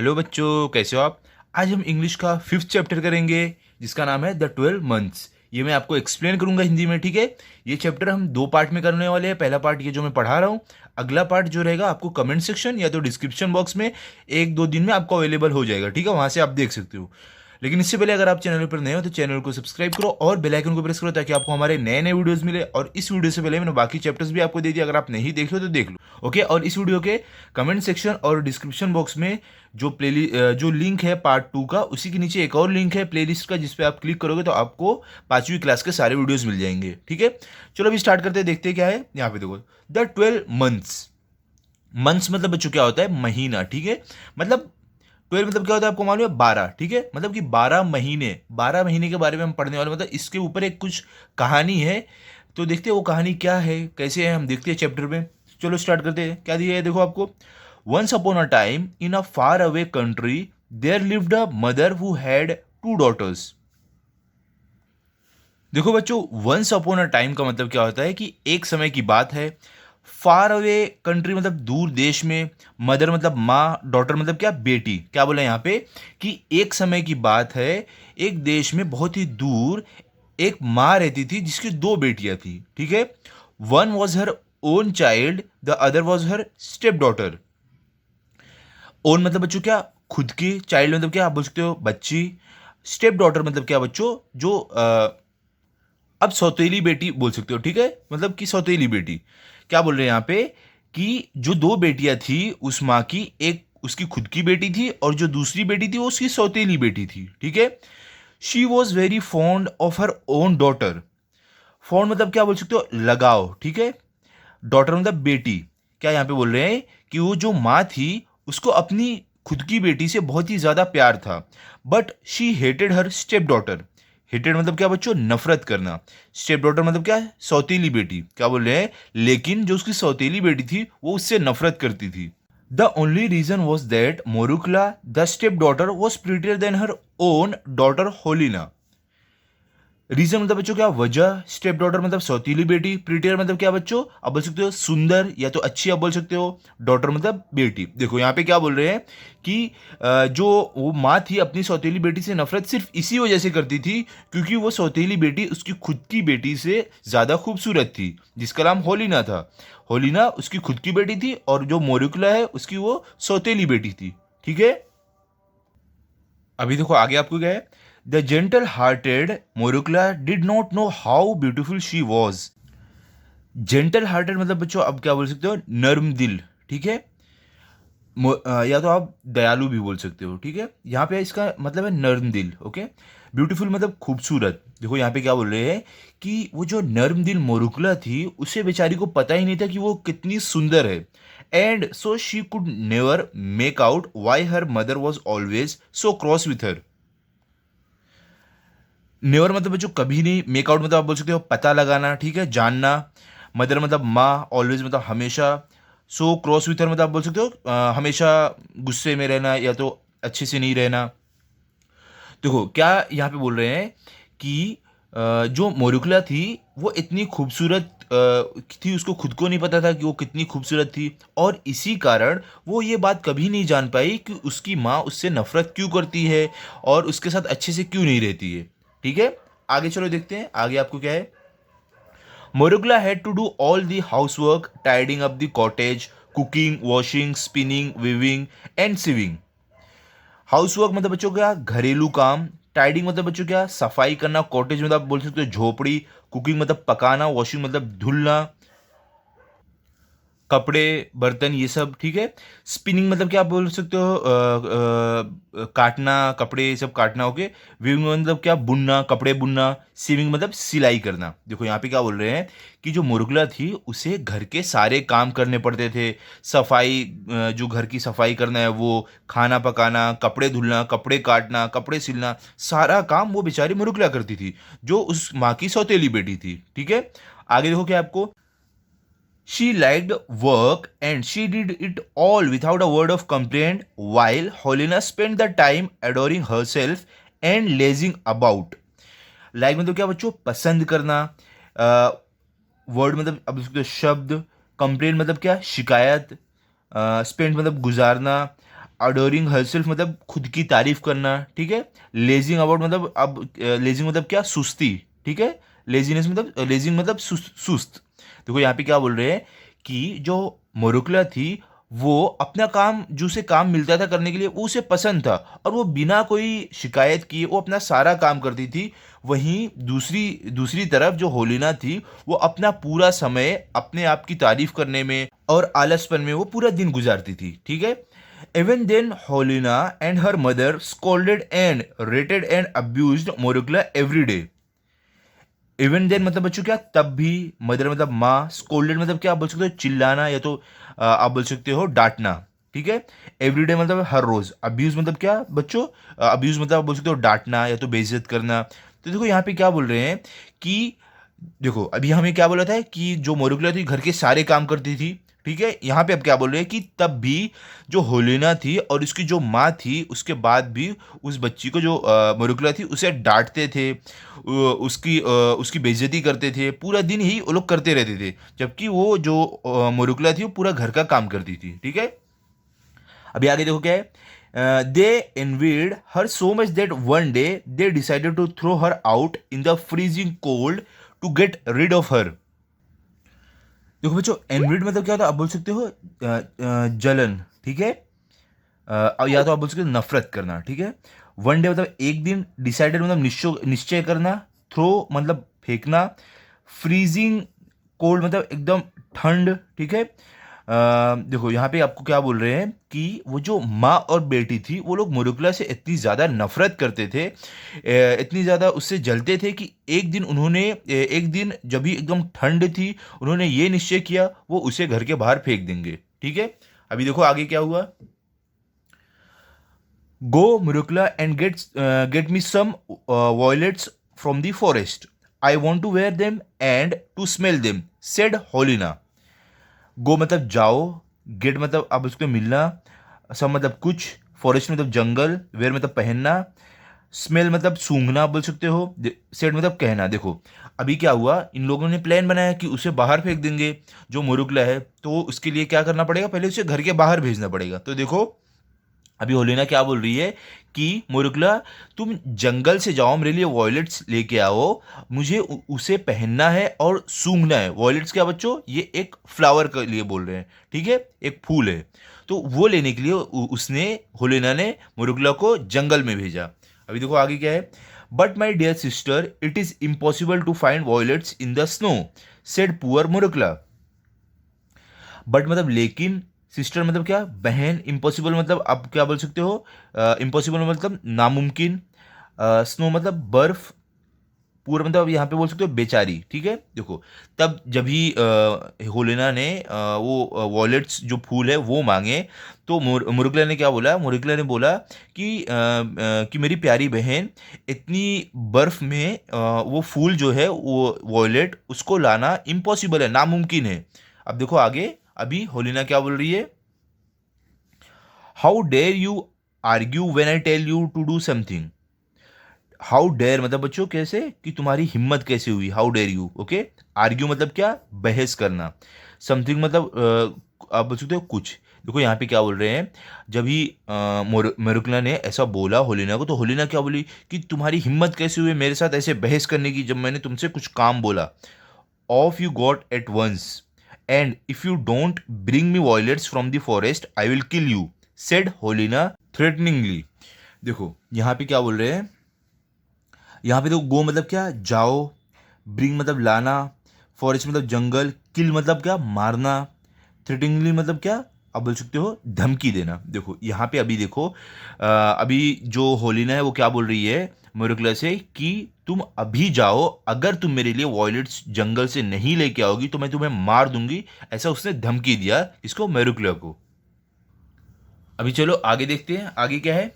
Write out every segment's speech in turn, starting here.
Hello बच्चों, कैसे हो आप। आज हम इंग्लिश का 5th चैप्टर करेंगे जिसका नाम है द 12 मंथ्स। ये मैं आपको एक्सप्लेन करूंगा हिंदी में, ठीक है। ये चैप्टर हम 2 पार्ट में करने वाले हैं। पहला पार्ट ये जो मैं पढ़ा रहा हूँ, अगला पार्ट जो रहेगा आपको कमेंट सेक्शन या तो डिस्क्रिप्शन बॉक्स में 1-2 दिन में आपको अवेलेबल हो जाएगा, ठीक है। वहाँ से आप देख सकते हो। लेकिन इससे पहले अगर आप चैनल पर नए हो तो चैनल को सब्सक्राइब करो और बेल आइकन को प्रेस करो ताकि आपको हमारे नए नए वीडियोस मिले। और इस वीडियो से पहले मैंने बाकी चैप्टर्स भी आपको दे दिए, अगर आप नहीं देखे हो तो देख लो, ओके। और इस वीडियो के कमेंट सेक्शन और डिस्क्रिप्शन बॉक्स में जो लिंक है पार्ट 2 का, उसी के नीचे एक और लिंक है प्लेलिस्ट का, जिस पे आप क्लिक करोगे तो आपको 5वीं क्लास के सारे वीडियोस मिल जाएंगे, ठीक है। चलो अभी स्टार्ट करते हैं, देखते हैं क्या है यहाँ पे। देखो, द 12 मंथ्स। मंथ्स मतलब बच्चों क्या होता है, महीना, ठीक है। मतलब 12 मतलब क्या होता है आपको मालूम है, 12, ठीक है। मतलब कि 12 महीने के बारे में हम पढ़ने वाले, मतलब इसके ऊपर एक कुछ कहानी है। तो देखते हैं वो कहानी क्या है, कैसे है, हम देखते हैं चैप्टर में। चलो स्टार्ट करते हैं। क्या दिया है देखो आपको। Once upon a time in a far away country there lived a mother who had 2 daughters. देखो बच्चों, वंस अपॉन अ टाइम का मतलब क्या होता है कि एक समय की बात है। फार अवे कंट्री मतलब दूर देश में। मदर मतलब माँ, डॉटर मतलब क्या, बेटी। क्या बोला यहाँ पे कि एक समय की बात है, एक देश में बहुत ही दूर एक माँ रहती थी जिसकी 2 बेटियां थी, ठीक है। One was her own child, the other was her step daughter. Own मतलब बच्चों क्या, खुद की। चाइल्ड मतलब क्या, आप बोल सकते हो बच्ची। स्टेप डॉटर मतलब क्या बच्चों, जो अब सौतेली बेटी बोल सकते हो, ठीक है। मतलब कि सौतेली बेटी। क्या बोल रहे हैं यहाँ पे कि जो 2 बेटियां थी उस माँ की, एक उसकी खुद की बेटी थी और जो दूसरी बेटी थी वो उसकी सौतेली बेटी थी, ठीक है। She was very fond of her own daughter. Fond मतलब क्या बोल सकते हो, लगाव, ठीक है। डॉटर मतलब बेटी। क्या यहाँ पे बोल रहे हैं कि वो जो माँ थी उसको अपनी खुद की बेटी से बहुत ही ज्यादा प्यार था। But she hated her step daughter. Hated मतलब क्या बच्चों, नफरत करना। स्टेप डॉटर मतलब क्या, सौतेली बेटी। क्या बोल रहे हैं, लेकिन जो उसकी सौतेली बेटी थी वो उससे नफरत करती थी। The only reason was that Marushka the step daughter was prettier than her own daughter Holena. Reason मतलब बच्चों क्या, वजह। स्टेप डॉटर मतलब सौतीली बेटी। प्रिटियर मतलब क्या बच्चों, आप बोल सकते हो सुंदर या तो अच्छी, आप बोल सकते हो। डॉटर मतलब बेटी। देखो यहाँ पे क्या बोल रहे हैं कि जो वो माँ थी अपनी सौतेली बेटी से नफरत सिर्फ इसी वजह से करती थी क्योंकि वो सौतेली बेटी उसकी खुद की बेटी से ज्यादा खूबसूरत थी, जिसका नाम होलिना था। होलिना उसकी खुद की बेटी थी और जो मोरिकुला है उसकी वो सौतेली बेटी थी, ठीक है। अभी देखो आगे आपको क्या है। The gentle hearted Marushka did not know how beautiful she was. Gentle hearted मतलब बच्चों अब क्या बोल सकते हो, नर्म दिल, ठीक है। या तो आप दयालु भी बोल सकते हो, ठीक है। यहाँ पे इसका मतलब है नर्म दिल, ओके। ब्यूटीफुल मतलब खूबसूरत। देखो यहाँ पे क्या बोल रहे हैं कि वो जो नर्म दिल मोरुकला थी उसे बेचारी को पता ही नहीं था कि वो कितनी सुंदर है। And so she could never make out why her mother was always so cross with her. Never मतलब बच्चों कभी नहीं। मेक आउट मतलब आप बोल सकते हो पता लगाना, ठीक है, जानना। मदर मतलब माँ, ऑलवेज मतलब हमेशा। सो क्रॉस विथ हर मतलब आप बोल सकते हो हमेशा गुस्से में रहना या तो अच्छे से नहीं रहना। देखो क्या यहाँ पे बोल रहे हैं कि जो मोरुकला थी वो इतनी खूबसूरत थी, उसको खुद को नहीं पता था कि वो कितनी खूबसूरत थी। और इसी कारण वो ये बात कभी नहीं जान पाई कि उसकी माँ उससे नफरत क्यों करती है और उसके साथ अच्छे से क्यों नहीं रहती है, ठीक है। आगे चलो देखते हैं आगे आपको क्या है। Marushka had to do all the house work, tidying up the cottage, cooking, washing, spinning, weaving and sewing. House work मतलब बच्चों क्या, घरेलू काम। टाइडिंग मतलब बच्चों क्या, सफाई करना। कॉटेज मतलब आप बोल सकते हो झोपड़ी। कुकिंग मतलब पकाना। वॉशिंग मतलब धुलना, कपड़े, बर्तन, ये सब, ठीक है। स्पिनिंग मतलब क्या, आप बोल सकते हो काटना, कपड़े ये सब काटना, ओके। वीविंग मतलब क्या, बुनना, कपड़े बुनना। सीविंग मतलब सिलाई करना। देखो यहाँ पे क्या बोल रहे हैं कि जो मुर्गला थी उसे घर के सारे काम करने पड़ते थे। सफाई, जो घर की सफाई करना है वो, खाना पकाना, कपड़े धुलना, कपड़े काटना, कपड़े सिलना, सारा काम वो बेचारी मुर्गला करती थी जो उस माँ की सौतेली बेटी थी, ठीक है। आगे देखो क्या आपको। She liked work and she did it all without a word of complaint, while Helena spent the time adoring herself and lazing about. Like मतलब क्या बच्चों, पसंद करना। वर्ड मतलब अब शब्द। कंप्लेन मतलब क्या, शिकायत। स्पेंड मतलब गुजारना। अडोरिंग हरसेल्फ मतलब खुद की तारीफ करना, ठीक है। लेजिंग अबाउट मतलब अब लेजिंग मतलब क्या, सुस्ती, ठीक है। लेजीनेस मतलब लेजिंग मतलब सुस्त। देखो यहाँ पे क्या बोल रहे हैं कि जो मोरुकला थी वो अपना काम, जो उसे काम मिलता था करने के लिए, वो उसे पसंद था और वो बिना कोई शिकायत किए वो अपना सारा काम करती थी। वहीं दूसरी दूसरी तरफ जो होलिना थी वो अपना पूरा समय अपने आप की तारीफ करने में और आलसपन में वो पूरा दिन गुजारती थी, ठीक है। Even then Holena and her mother scolded and hated and abused Marushka every day. Even then मतलब बच्चों क्या, तब भी, मदर मतलब माँ, स्कोल्डेड मतलब क्या आप बोल सकते हो, चिल्लाना, या तो आप बोल सकते हो डांटना, ठीक है। एवरीडे मतलब हर रोज। अब्यूज मतलब क्या बच्चों, अब्यूज मतलब आप बोल सकते हो डांटना या तो बेइज्जत करना। तो देखो यहाँ पे क्या बोल रहे हैं कि देखो अभी हमें क्या बोला था कि जो मोरुकुला थी घर के सारे काम करती थी, ठीक है। यहाँ पे अब क्या बोल रहे हैं कि तब भी जो होलिना थी और उसकी जो माँ थी उसके बाद भी उस बच्ची को जो मोरुकुला थी उसे डांटते थे, उसकी बेइज्जती करते थे, पूरा दिन ही वो लोग करते रहते थे, जबकि वो जो मोरुकुला थी वो पूरा घर का काम करती थी, ठीक है। अभी आगे देखो क्या है, they envied her so much that one day they decided to throw her out in the freezing cold to get rid of her. देखो बच्चों, एनविड मतलब क्या होता है, आप बोल सकते हो जलन, ठीक है। या तो आप बोल सकते हो नफरत करना, ठीक है। वन डे मतलब एक दिन, डिसाइडेड मतलब निश्चय निश्चय करना, थ्रो मतलब फेंकना, फ्रीजिंग कोल्ड मतलब एकदम ठंड, ठीक है। देखो यहाँ पे आपको क्या बोल रहे हैं कि वो जो माँ और बेटी थी वो लोग मुरुकुला से इतनी ज़्यादा नफरत करते थे, इतनी ज़्यादा उससे जलते थे कि एक दिन उन्होंने एक दिन जब भी एकदम ठंड थी उन्होंने ये निश्चय किया वो उसे घर के बाहर फेंक देंगे, ठीक है। अभी देखो आगे क्या हुआ। Go, Murukla, and get me some violets from the forest. I want to wear them and to smell them, said Holina. गो मतलब जाओ, गेट मतलब अब उसको मिलना, सब मतलब कुछ, फॉरेस्ट मतलब जंगल, वेयर मतलब पहनना, स्मेल मतलब सूंघना बोल सकते हो, सेड मतलब कहना। देखो अभी क्या हुआ, इन लोगों ने प्लान बनाया कि उसे बाहर फेंक देंगे जो मुरुगला है, तो उसके लिए क्या करना पड़ेगा, पहले उसे घर के बाहर भेजना पड़ेगा। तो देखो अभी होलिना क्या बोल रही है कि मुरुगला तुम जंगल से जाओ, मेरे लिए वॉयलेट्स लेके आओ, मुझे उसे पहनना है और सूंघना है। वॉयलेट्स क्या बच्चों, ये एक फ्लावर के लिए बोल रहे हैं, ठीक है, एक फूल है। तो वो लेने के लिए उसने, होलिना ने मुरुगला को जंगल में भेजा। अभी देखो आगे क्या है। But my dear sister it is impossible to find violets in the snow, said poor Marushka. But मतलब लेकिन, सिस्टर मतलब क्या, बहन, इम्पॉसिबल मतलब आप क्या बोल सकते हो, इम्पॉसिबल मतलब नामुमकिन, स्नो मतलब बर्फ, पूरा मतलब यहाँ पे बोल सकते हो बेचारी, ठीक है। देखो तब जब भी होलेना ने वो वॉलेट्स जो फूल है वो मांगे, तो मुरुगला ने क्या बोला, मुरुगला ने बोला कि मेरी प्यारी बहन, इतनी बर्फ में वो फूल जो है वो वॉलेट उसको लाना इम्पॉसिबल है, नामुमकिन है। अब देखो आगे, अभी होलिना क्या बोल रही है। How dare you argue when I tell you to do something. How dare मतलब बच्चों कैसे, कि तुम्हारी हिम्मत कैसे हुई, how dare you, okay. Argue मतलब क्या, बहस करना। समथिंग मतलब आप बोल सकते हो कुछ। देखो यहाँ पे क्या बोल रहे हैं, जब ही मेरुकला ने ऐसा बोला होलिना को, तो होलिना क्या बोली कि तुम्हारी हिम्मत कैसे हुई मेरे साथ ऐसे बहस करने की, जब मैंने तुमसे कुछ काम बोला। Off you got at once and if you don't bring me violets from the forest I will kill you, said Holena threateningly. देखो यहाँ पे क्या बोल रहे हैं, यहाँ पे तो गो मतलब क्या, जाओ, ब्रिंग मतलब लाना, फॉरेस्ट मतलब जंगल, किल मतलब क्या, मारना, थ्रेटिंगली मतलब क्या, आप बोल सकते हो धमकी देना। देखो यहाँ पे अभी देखो अभी जो होलिना है वो क्या बोल रही है मोरुक्ला से कि तुम अभी जाओ, अगर तुम मेरे लिए वॉयलेट्स जंगल से नहीं लेके आओगी तो मैं तुम्हें मार दूंगी, ऐसा उसने धमकी दिया इसको, मेरुक्ला को। अभी चलो आगे देखते हैं आगे क्या है।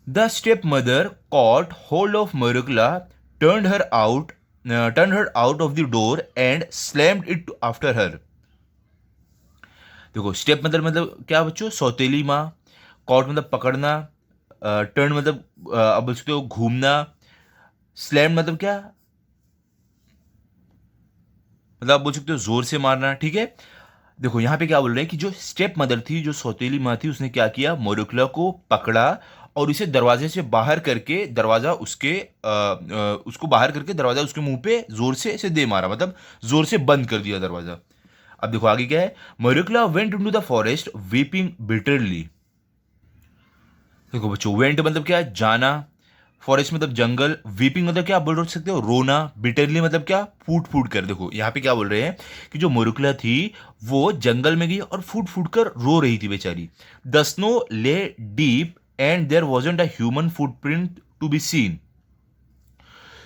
The stepmother caught hold of Marukla, turned her out, turned her out of the door and slammed it after her. देखो स्टेप मतलब क्या बच्चों, सौतेली माँ, कॉट मतलब पकड़ना, टर्न मतलब आप बोल सकते हो घूमना, स्लैम मतलब क्या, मतलब आप बोल सकते हो जोर से मारना, ठीक है। देखो यहाँ पे क्या बोल रहे हैं कि जो स्टेप मदर थी, जो सौतेली माँ थी, उसने क्या किया, मोरुकला को पकड़ा और उसे दरवाजे से बाहर करके दरवाजा उसको बाहर करके दरवाजा उसके मुंह पे जोर से ऐसे दे मारा, मतलब जोर से बंद कर दिया दरवाजा। अब देखो आगे क्या है, Marushka went into the forest weeping bitterly. देखो बच्चों, वेंट मतलब क्या है, जाना, फॉरेस्ट मतलब जंगल, वीपिंग मतलब क्या आप बोल सकते हो, रोना, बिटरली मतलब क्या, फूट फूट कर। देखो यहाँ पे क्या बोल रहे हैं कि जो मोरुकला थी वो जंगल में गई और फूट फूट कर रो रही थी बेचारी। The snow lay deep and there wasn't a human footprint to be seen.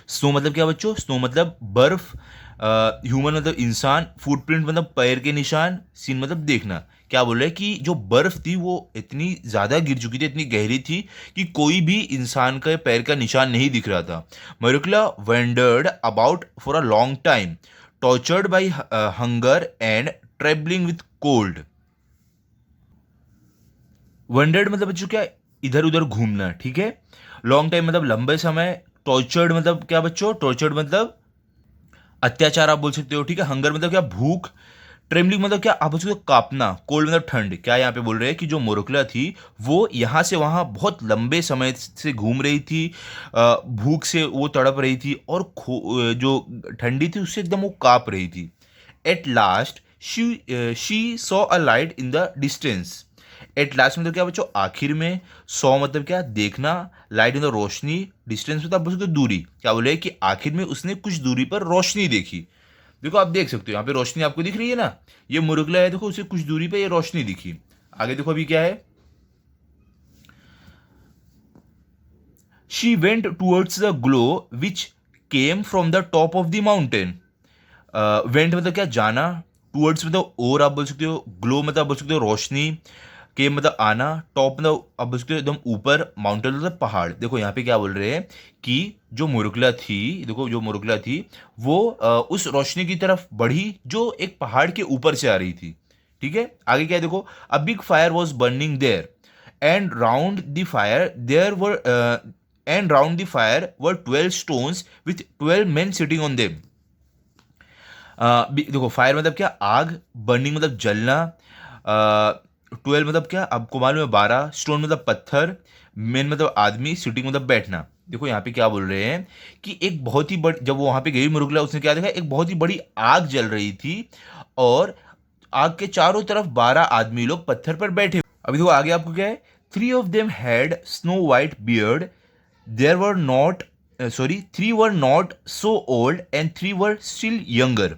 Snow मतलब क्या बच्चों, स्नो मतलब बर्फ, ह्यूमन मतलब इंसान, फुटप्रिंट मतलब पैर के निशान, सीन मतलब देखना। क्या बोल रहे हैं कि जो बर्फ थी वो इतनी ज्यादा गिर चुकी थी, इतनी गहरी थी कि कोई भी इंसान के पैर का निशान नहीं दिख रहा था। Marushka wandered about for a long time, tortured by hunger and trembling with cold. Wandered मतलब बच्चों क्या, इधर उधर घूमना, ठीक है। लॉन्ग टाइम मतलब लंबे समय। टॉर्चर्ड मतलब क्या बच्चों, टॉर्चर्ड मतलब अत्याचार आप बोल सकते हो, ठीक है। हंगर मतलब क्या, भूख। ट्रेमलिंग मतलब क्या आप बोल सकते हो, कांपना। कोल्ड मतलब ठंड। क्या यहाँ पे बोल रहे हैं कि जो मोरुकला थी वो यहाँ से वहाँ बहुत लंबे समय से घूम रही थी, भूख से वो तड़प रही थी और जो ठंडी थी उससे एकदम वो कांप रही थी। At last she saw a light in the distance. At last मतलब क्या बच्चों, आखिर में। सौ मतलब क्या, देखना। Light in the Roshni. Distance मतलब आप बोल सकते हो दूरी। क्या बोले कि आखिर में उसने कुछ दूरी पर रोशनी देखी। देखो आप देख सकते हो यहाँ पे रोशनी आपको दिख रही है ना, ये मुरुगला है, देखो उसे कुछ दूरी पे ये रोशनी दिखी। आगे देखो अभी क्या है, she went towards the glow which came from the top of the mountain. Went मतलब क्या, जाना। टूवर्ड्स मतलब और आप बोल सकते हो, ग्लो मतलब आप बोल सकते हो रोशनी, के मतलब आना, टॉप मतलब आप बोल सकते हो एकदम ऊपर, माउंटेन मतलब पहाड़। देखो यहाँ पे क्या बोल रहे हैं कि जो मुरुगला थी, देखो जो मुरुगला थी वो उस रोशनी की तरफ बढ़ी जो एक पहाड़ के ऊपर से आ रही थी, ठीक है। आगे क्या है देखो, a big fire was burning there and round the fire there were and round the fire were 12 stones with 12 men sitting on them. देखो फायर मतलब क्या, आग। बर्निंग मतलब जलना। 12 मतलब क्या आपको मालूम है, 12। स्टोन मतलब पत्थर। मेन मतलब आदमी। सिटिंग मतलब बैठना। देखो यहाँ पे क्या बोल रहे हैं कि एक बहुत ही बड़ी, जब वो वहां पे गई मुरुगला, उसने क्या देखा, एक बहुत ही बड़ी आग जल रही थी और आग के चारों तरफ 12 आदमी लोग पत्थर पर बैठे। अभी देखो आगे आपको क्या है, three of them had snow white beard, there were not sorry three were not so old and three were still younger.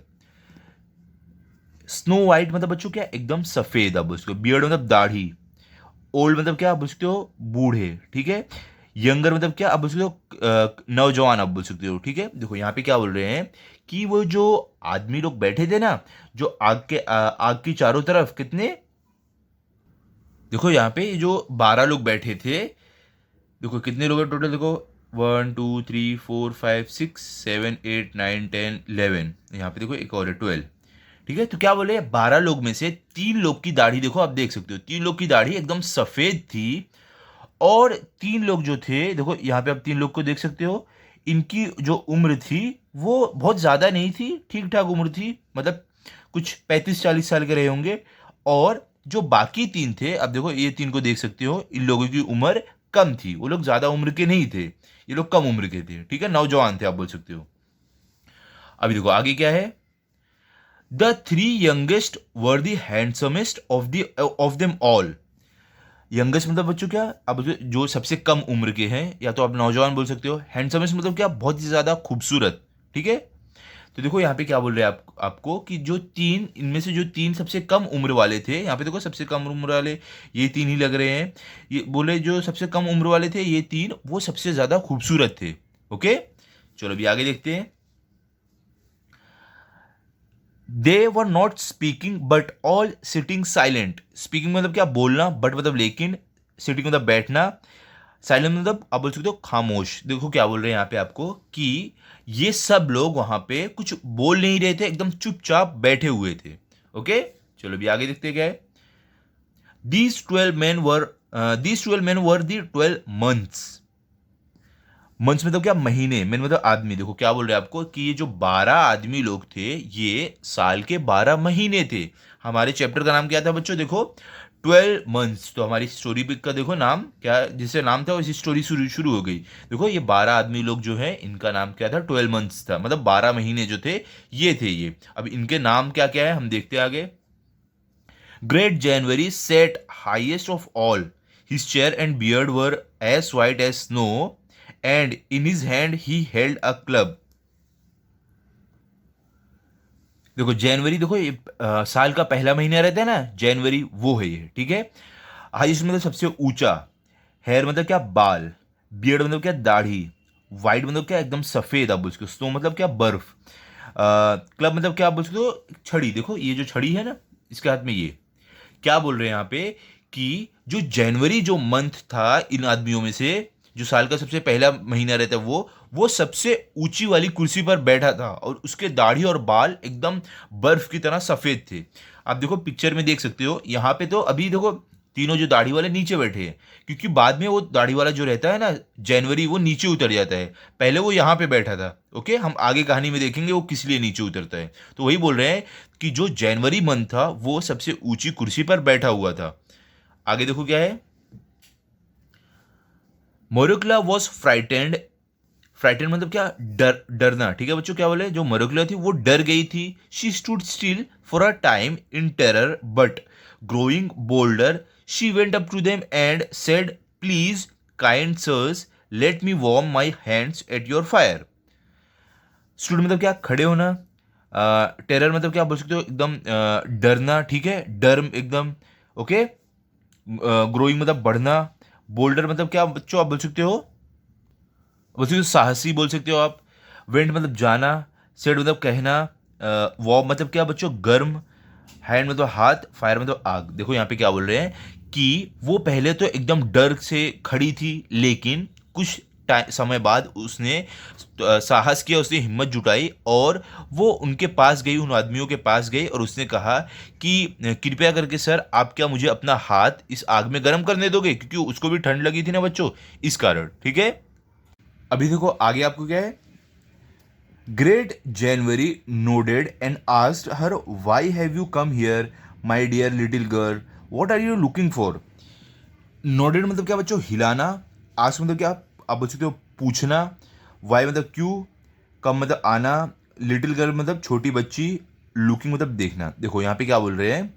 Snow white मतलब बच्चों क्या, एकदम सफेद आप उसको, बियर्ड मतलब दाढ़ी, ओल्ड मतलब क्या आप बोल सकते हो, बूढ़े, ठीक है। यंगर मतलब क्या आप बोल सकते हो, नौजवान आप बोल सकते हो, ठीक है। देखो यहाँ पे क्या बोल रहे हैं कि वो जो आदमी लोग बैठे थे ना, जो आग की चारों तरफ कितने, देखो यहाँ पे जो 12 लोग बैठे थे, देखो कितने लोग हैं टोटल, देखो 1 2 3 4 5 6 7 8 9 10 11, यहाँ पे देखो एक और है 12, ठीक है। तो क्या बोले, 12 लोग में से 3 लोग की दाढ़ी, देखो आप देख सकते हो 3 लोग की दाढ़ी एकदम सफेद थी और 3 लोग जो थे, देखो यहाँ पे आप 3 लोग को देख सकते हो, इनकी जो उम्र थी वो बहुत ज्यादा नहीं थी, ठीक ठाक उम्र थी, मतलब कुछ 35-40 साल के रहे होंगे। और जो बाकी 3 थे, अब देखो ये 3 को देख सकते हो, इन लोगों की उम्र कम थी, वो लोग ज्यादा उम्र के नहीं थे, ये लोग कम उम्र के थे, ठीक है, नौजवान थे आप बोल सकते हो। अभी देखो आगे क्या है, the three youngest were the हैंडसमेस्ट of them all. Youngest मतलब बच्चों क्या, अब जो सबसे कम उम्र के हैं, या तो आप नौजवान बोल सकते हो। हैंडसमेस्ट मतलब क्या, बहुत ही ज्यादा खूबसूरत, ठीक है। तो देखो यहाँ पे क्या बोल रहे हैं आपको कि जो 3 इनमें से जो 3 सबसे कम उम्र वाले थे, यहाँ पे देखो सबसे कम उम्र वाले ये 3 ही लग रहे हैं। ये बोले जो सबसे कम उम्र वाले थे ये 3, वो सबसे ज्यादा खूबसूरत थे। ओके, चलो अभी आगे देखते हैं। They were not speaking but all sitting silent. Speaking मतलब क्या, बोलना, बट मतलब लेकिन, सिटिंग मतलब बैठना, साइलेंट मतलब आप बोल सकते हो खामोश। देखो क्या बोल रहे हैं यहाँ पे आपको कि ये सब लोग वहां पे कुछ बोल नहीं रहे थे, एकदम चुपचाप बैठे हुए थे। ओके, चलो अभी आगे देखते हैं क्या है। These 12 men were the 12 months. Months मतलब क्या, महीने, मैन मतलब आदमी। देखो क्या बोल रहे हैं आपको कि ये जो 12 आदमी लोग थे ये साल के 12 महीने थे। हमारे चैप्टर का नाम क्या था बच्चों, देखो 12 मंथ्स। तो हमारी स्टोरी बुक का देखो नाम क्या, जिससे नाम था वैसी स्टोरी शुरू शुरू हो गई। देखो ये 12 आदमी लोग जो है इनका नाम क्या था, 12 मंथ्स था, मतलब 12 महीने जो थे ये थे ये। अब इनके नाम क्या क्या है हम देखते हैं आगे। Great January sat highest of all. His chair and beard were as white as snow, and in his hand he held a club. देखो जनवरी, देखो ये साल का पहला महीना रहता है ना जनवरी, वो है ये, ठीक है। हाईएस्ट मतलब सबसे ऊंचा, हेयर मतलब क्या, बाल, बियर्ड मतलब क्या, दाढ़ी, वाइट मतलब क्या, एकदम सफेद आप बोल सकते हो, स्नो मतलब क्या, बर्फ, क्लब मतलब क्या आप बोल सकते हो, छड़ी। देखो ये जो छड़ी है ना इसके हाथ में, ये क्या बोल रहे हैं यहाँ पे कि जो जनवरी जो मंथ था इन आदमियों में से, जो साल का सबसे पहला महीना रहता है वो सबसे ऊंची वाली कुर्सी पर बैठा था और उसके दाढ़ी और बाल एकदम बर्फ की तरह सफेद थे। आप देखो पिक्चर में देख सकते हो यहाँ पे, तो अभी देखो तीनों जो दाढ़ी वाले नीचे बैठे हैं, क्योंकि बाद में वो दाढ़ी वाला जो रहता है ना जनवरी, वो नीचे उतर जाता है। पहले वो यहाँ पे बैठा था। ओके, हम आगे कहानी में देखेंगे वो किस लिए नीचे उतरता है। तो वही बोल रहे हैं कि जो जनवरी मंथ था वो सबसे ऊंची कुर्सी पर बैठा हुआ था। आगे देखो क्या है। मोरुक्ला वॉज फ्राइटेंड। फ्राइटेंड मतलब क्या, डरना, ठीक है बच्चों। क्या बोले, जो मोरुक्ला थी वो डर गई थी। She stood still for a time in terror, but growing bolder she went up to them and said, please kind sirs, let me warm my hands at your fire. Stood मतलब क्या, खड़े होना। टेरर मतलब क्या बोल सकते हो, एकदम डरना, ठीक है, डर एकदम। ओके, ग्रोइंग मतलब बढ़ना। बोल्डर मतलब क्या बच्चों आप बोल सकते हो, बोल सकते हो साहसी बोल सकते हो आप। वेंट मतलब जाना। सेड मतलब कहना। वॉर्म मतलब क्या बच्चों, गर्म। हैंड मतलब हाथ, फायर मतलब आग। देखो यहाँ पे क्या बोल रहे हैं कि वो पहले तो एकदम डर से खड़ी थी, लेकिन कुछ समय बाद उसने साहस किया, उसने हिम्मत जुटाई और वो उनके पास गई, उन आदमियों के पास गई और उसने कहा कि कृपया करके सर आप क्या मुझे अपना हाथ इस आग में गर्म करने दोगे, क्योंकि उसको भी ठंड लगी थी ना बच्चों, इस कारण, ठीक है। अभी देखो आगे आपको क्या है। Great January nodded and asked her, why have you come here, my dear little girl? What are you looking for? Nodded मतलब क्या बच्चों, हिलाना। ask मतलब क्या आप बोल सकते हो, पूछना। why मतलब क्यों। कम मतलब आना। लिटिल गर्ल मतलब छोटी बच्ची। लुकिंग मतलब देखना। देखो यहाँ पे क्या बोल रहे हैं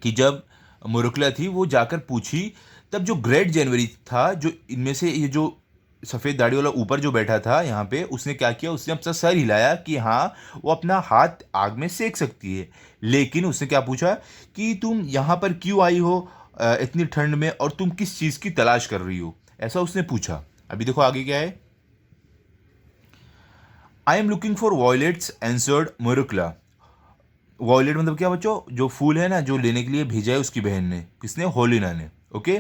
कि जब मुरुकला थी वो जाकर पूछी, तब जो ग्रेट जनवरी था, जो इनमें से ये जो सफ़ेद दाढ़ी वाला ऊपर जो बैठा था यहाँ पे, उसने क्या किया, उसने अपना सर हिलाया कि हाँ वो अपना हाथ आग में सेक सकती है। लेकिन उसने क्या पूछा कि तुम यहाँ पर क्यों आई हो इतनी ठंड में, और तुम किस चीज़ की तलाश कर रही हो, ऐसा उसने पूछा। अभी देखो आगे क्या है। I am looking for violets answered Marushka. Violet मतलब क्या बच्चों, जो फूल है ना, जो लेने के लिए भेजा है उसकी बहन ने, किसने, होलिना ने। ओके,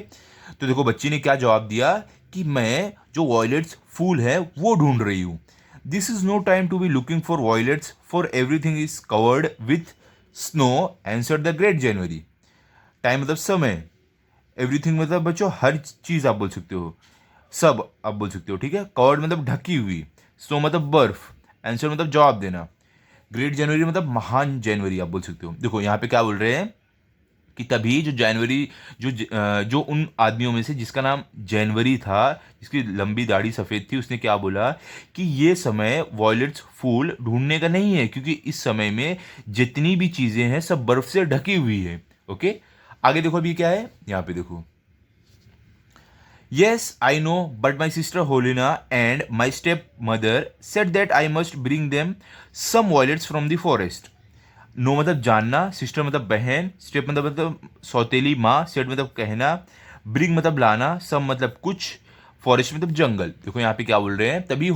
तो देखो बच्ची ने क्या जवाब दिया कि मैं जो वॉयलेट्स फूल है वो ढूंढ रही हूँ। This is no time to be looking for violets, for everything is covered with snow, answered the great January. Time मतलब समय, एवरीथिंग मतलब बच्चों हर चीज़ आप बोल सकते हो, सब आप बोल सकते हो, ठीक है। कवर्ड मतलब ढकी हुई, स्नो मतलब बर्फ, आंसर मतलब जवाब देना। ग्रेट जनवरी मतलब महान जनवरी आप बोल सकते हो। देखो यहाँ पे क्या बोल रहे हैं कि तभी जो जनवरी, जो उन आदमियों में से जिसका नाम जनवरी था, जिसकी लंबी दाढ़ी सफ़ेद थी, उसने क्या बोला कि ये समय वॉयलेट्स फूल ढूंढने का नहीं है, क्योंकि इस समय में जितनी भी चीज़ें हैं सब बर्फ से ढकी हुई है। ओके, आगे देखो अभी क्या है यहाँ पे, देखो। Yes, I know, but my sister Holina and my stepmother said that I must bring them some violets from the forest. Know मतलब जानना, सिस्टर मतलब बहन, स्टेप मतलब सौतेली माँ, सेट मतलब कहना, ब्रिंग मतलब लाना, सम मतलब कुछ, फॉरेस्ट मतलब जंगल। देखो यहाँ पे क्या बोल रहे हैं, तभी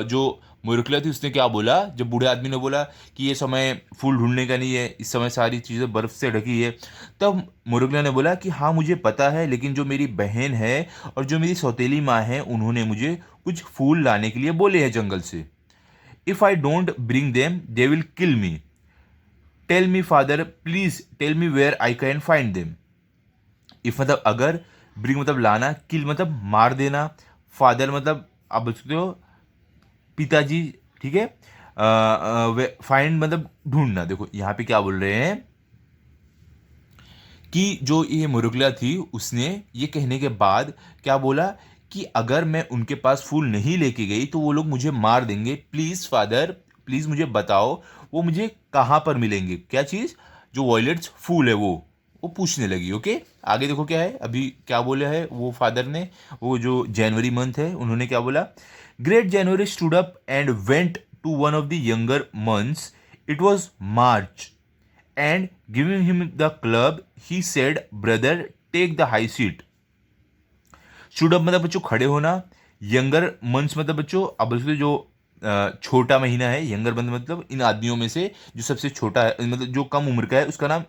जो मुरकला थी उसने क्या बोला, जब बूढ़े आदमी ने बोला कि ये समय फूल ढूंढने का नहीं है, इस समय सारी चीज़ें बर्फ़ से ढकी है, तब मुरकला ने बोला कि हाँ मुझे पता है, लेकिन जो मेरी बहन है और जो मेरी सौतेली माँ है उन्होंने मुझे कुछ फूल लाने के लिए बोले हैं जंगल से। If I don't bring them they will kill me. Tell me father, please tell me where I can find them. If मतलब अगर, ब्रिंग मतलब लाना, किल मतलब मार देना, फादर मतलब आप बोल सकते हो पिताजी, ठीक है। फाइंड मतलब ढूंढना। देखो यहाँ पे क्या बोल रहे हैं कि जो ये मुरुगला थी उसने ये कहने के बाद क्या बोला कि अगर मैं उनके पास फूल नहीं लेके गई तो वो लोग मुझे मार देंगे, प्लीज़ फादर प्लीज़ मुझे बताओ वो मुझे कहाँ पर मिलेंगे, क्या चीज़, जो वॉयलेट्स फूल है वो पूछने लगी। ओके, आगे देखो क्या है, अभी क्या बोला है वो फादर ने, वो जो जनवरी मंथ है उन्होंने क्या बोला, great January stood up and went to one of the younger months, it was March, and giving him the club he said, brother take the high seat। stood up मतलब बच्चों खड़े होना, यंगर मंथ्स मतलब बच्चों अब उसके जो छोटा महीना है, यंगर मंथ मतलब इन आदमियों में से जो सबसे छोटा है, मतलब जो कम उम्र का है, उसका नाम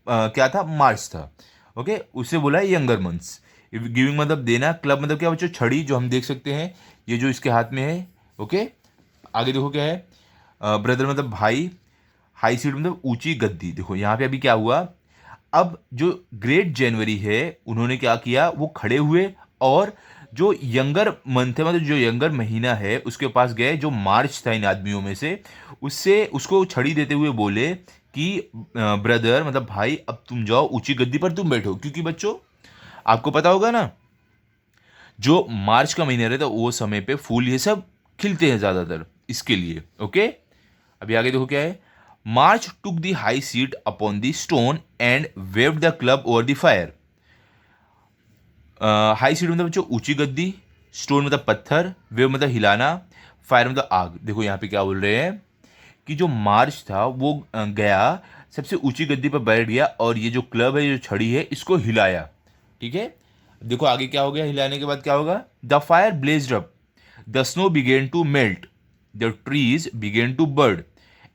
क्या था, मार्च था। ओके, उसे बोला है यंगर मंथ्स। गिविंग मतलब देना, क्लब मतलब क्या बच्चों, छड़ी जो हम देख सकते हैं, ये जो इसके हाथ में है। ओके, आगे देखो क्या है, ब्रदर मतलब भाई, हाई सीट मतलब ऊंची गद्दी। देखो यहाँ पे अभी क्या हुआ, अब जो ग्रेट जनवरी है उन्होंने क्या किया, वो खड़े हुए और जो यंगर मंथ है मतलब जो यंगर महीना है उसके पास गए, जो मार्च था इन आदमियों में से, उससे उसको छड़ी देते हुए बोले कि ब्रदर मतलब भाई अब तुम जाओ ऊंची गद्दी पर तुम बैठो, क्योंकि बच्चों आपको पता होगा ना, जो मार्च का महीना रहता है वो समय पे फूल ये सब खिलते हैं ज़्यादातर, इसके लिए। ओके, अभी आगे देखो क्या है, March took the high seat upon the stone and waved the club over the fire. High seat मतलब बच्चों ऊंची गद्दी, स्टोन मतलब पत्थर, वेव मतलब हिलाना, फायर मतलब आग। देखो यहाँ पे क्या बोल रहे हैं कि जो मार्च था वो गया सबसे ऊंची गद्दी पर बैठ गया और ये जो क्लब है, जो छड़ी है, इसको हिलाया। ठीक है, देखो आगे क्या हो गया, हिलाने के बाद क्या होगा, the fire blazed up, the snow began to melt, the trees began to bud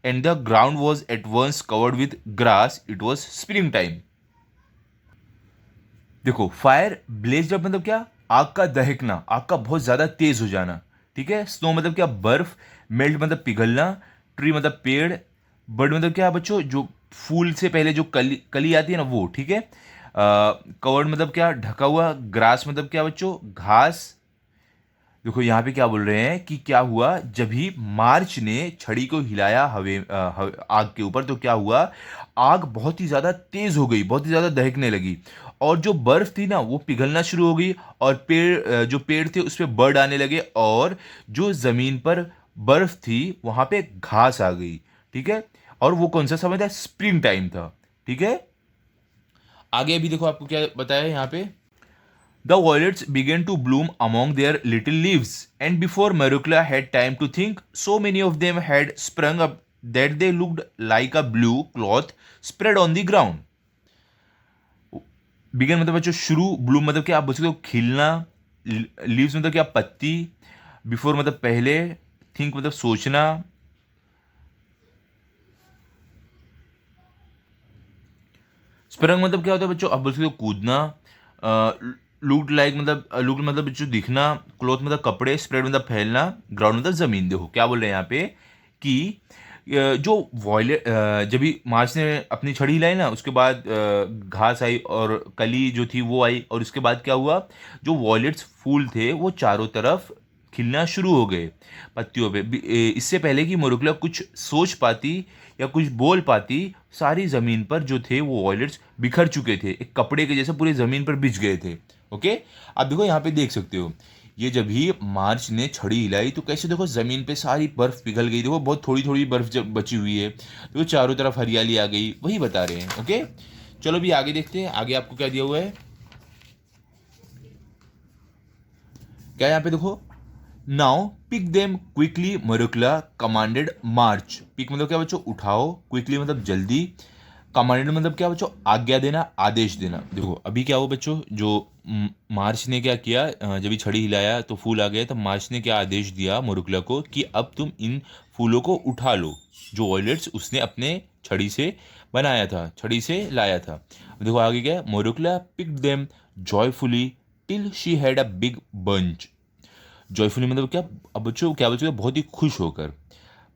and the ground was at once covered with grass, it was spring time. देखो फायर ब्लेज्ड अप मतलब क्या, आग का दहकना, आग का बहुत ज्यादा तेज हो जाना। ठीक है, स्नो मतलब क्या, बर्फ, मेल्ट मतलब पिघलना, ट्री मतलब पेड़, बर्ड मतलब क्या बच्चों, जो फूल से पहले जो कली कली आती है ना वो। ठीक है, कवर्ड मतलब क्या, ढका हुआ, ग्रास मतलब क्या बच्चों, घास। देखो यहाँ पे क्या बोल रहे हैं कि क्या हुआ, जब ही मार्च ने छड़ी को हिलाया आग के ऊपर, तो क्या हुआ, आग बहुत ही ज़्यादा तेज हो गई, बहुत ही ज़्यादा दहकने लगी, और जो बर्फ थी ना वो पिघलना शुरू हो गई, और जो पेड़ थे उस पर बर्ड आने लगे, और जो ज़मीन पर बर्फ थी वहाँ पे घास आ गई। ठीक है, और वो कौन सा समय था, स्प्रिंग टाइम था। ठीक है, आगे अभी देखो आपको क्या बताया यहाँ पे, the violets began to bloom among their little leaves, and before Marukla had time to think, so many of them had sprung up that they looked like a blue cloth spread on the ground। Began मतलब बच्चों शुरू, Bloom मतलब क्या, आप बोल सकते हो खिलना, लीव्स मतलब क्या, पत्ती, बिफोर मतलब पहले, थिंक मतलब सोचना, स्प्रंग मतलब क्या होता है बच्चों, आप बोल सकते हो कूदना, लुक्ड लाइक मतलब लुक्ड मतलब बच्चों दिखना, क्लॉथ मतलब कपड़े, स्प्रेड मतलब फैलना, ग्राउंड मतलब जमीन। देखो क्या बोल रहे हैं यहाँ पे कि जो वॉयलेट, जब भी मार्च ने अपनी छड़ी हिलाई ना, उसके बाद घास आई और कली जो थी वो आई, और उसके बाद क्या हुआ, जो वॉयलेट्स फूल थे वो चारों तरफ खिलना शुरू हो गए पत्तियों पे। इससे पहले कि मोरुकला कुछ सोच पाती या कुछ बोल पाती, सारी ज़मीन पर जो थे वो वॉयलेट्स बिखर चुके थे, एक कपड़े के जैसे पूरी ज़मीन पर बिछ गए थे। ओके, आप देखो यहाँ पे देख सकते हो, ये जब ही मार्च ने छड़ी हिलाई तो कैसे देखो ज़मीन पे सारी बर्फ़ पिघल गई, देखो बहुत थोड़ी थोड़ी बर्फ़ जब बची हुई है, देखो चारों तरफ हरियाली आ गई, वही बता रहे हैं। ओके, चलो भी आगे देखते हैं, आगे आपको क्या दिया हुआ है, क्या यहाँ पे देखो, now pick them quickly Marushka commanded March. Pick मतलब क्या बच्चों, उठाओ, क्विकली मतलब जल्दी, कमांडेड मतलब क्या बच्चों, आज्ञा देना, आदेश देना। देखो अभी क्या हुआ बच्चों, जो मार्च ने क्या किया, जब ये छड़ी हिलाया तो फूल आ गए, तो मार्च ने क्या आदेश दिया मोरुकला को कि अब तुम इन फूलों को उठा लो, जो वॉयलेट्स उसने अपने छड़ी से बनाया था, छड़ी से लाया था। देखो आगे क्या है, Marushka picked them joyfully till she had a big bunch. Joyfully मतलब क्या, अब बच्चों क्या बोलते हो, बहुत ही खुश होकर,